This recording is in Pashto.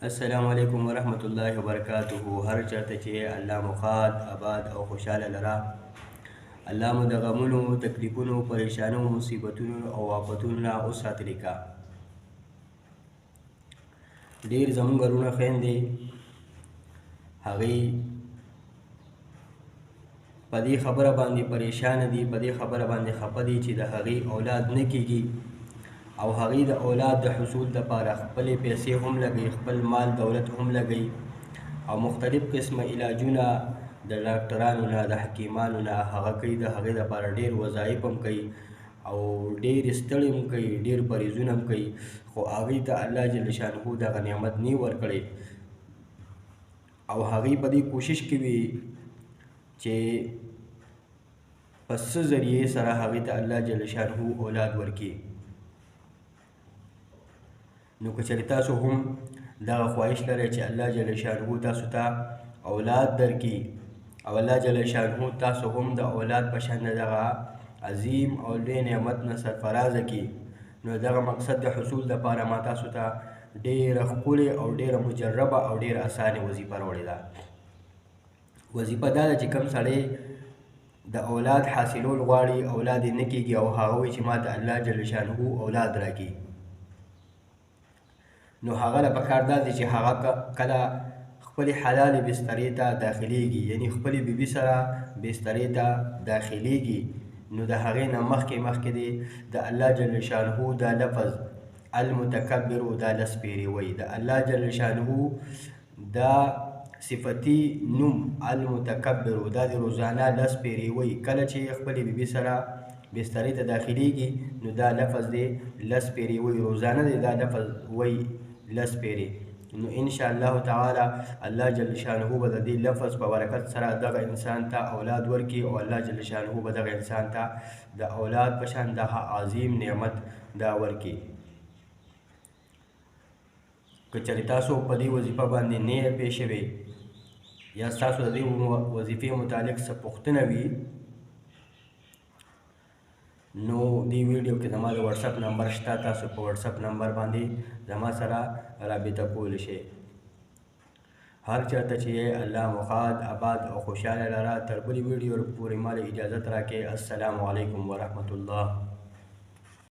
السلام علیکم ورحمت الله وبرکاته. هر چاته چې الله مخاد آباد او خوشاله لرا، الله مو د غمونو، تکلیفونو، پریشانو، مصیبتونو او آفتونو نه وساتلی کا. ډېر زموږ وروڼه خویندې هغوی په دې خبره باندې پریشانه دي، په دې خبره باندې خفه دي چې د هغې اولاد نه کېږي او هغې د اولاد د حصول دپاره خپلې پیسې هم لګوي، خپل مال دولت هم لګوي او مختلف قسمه علاجونه د ډاکټرانو نه، د حکیمانو نه هغه کوي، د هغې دپاره ډېر وظایف هم کوي او ډېر ستړي هم کوي، ډېر پریزونه هم کوي، خو هغوی ته الله جل شانه دغه نعمت نه ورکړی او هغوی په دې کوشش کوي چې په څه ذریعې سره هغې ته الله جل شانه اولاد ورکړي. نو که چېرې تاسو هم دغه خواهش لرئ چې الله جل شانه تاسو ته اولاد درکړي او الله جل شانه تاسو هم د اولاد په شان دغه عظیم او لوی نعمت نه سرفرازه کړي، نو دغه مقصد د حصول دپاره ما تاسو ته ډېره ښکلې او ډېره مجربه او ډېره اسانه وظیفه راوړې ده. وظیفه دا ده چې کوم سړی د اولاد حاصلول غواړي، اولاد یې نه کېږي او هغه وایي چې ما ته الله جل شانه اولاد راکړي، نو هغه له پکار دا دی چې هغه کله خپلې حلالې بسترې ته داخلیږي، یعنی خپلې بیبي سره بسترې ته داخلیږي، نو د هغې نه مخکې دی د الله جل شانه دا لفظ المتکبر دا لس پیرې وایي، د الله جل شانه دا صفتی نوم المتکبر دا د روزانه لس پیرې وایي. کله چې خپلې بیبي سره بسترې ته داخلیږي نو دا لفظ دی لس پیرې وایي، روزانه دی دا لفظ وایي لس پیرې. نو انشاءالله تعالی الله جل شانه به د دې لفظ په برکت سره دغه انسان ته اولاد ورکړي او الله جل شانه به دغه انسان ته د اولاد په شان دغه عظیم نعمت دا ورکړي. که چېرې تاسو په دې وظیفه باندې نه پوه شوئ یا ستاسو د دې وظیفې متعلق څه پوښتنه وي نو دې ویډیو کې زما د واتساپ نمبر شته، تاسو په واتساپ نمبر باندې زما سره رابطه کولی شئ. هر چاته چې الله مخاد آباد او خوشحاله لره، تر بلې ویډیو پورې ما له اجازت راکړئ. السلام علیکم ورحمت الله.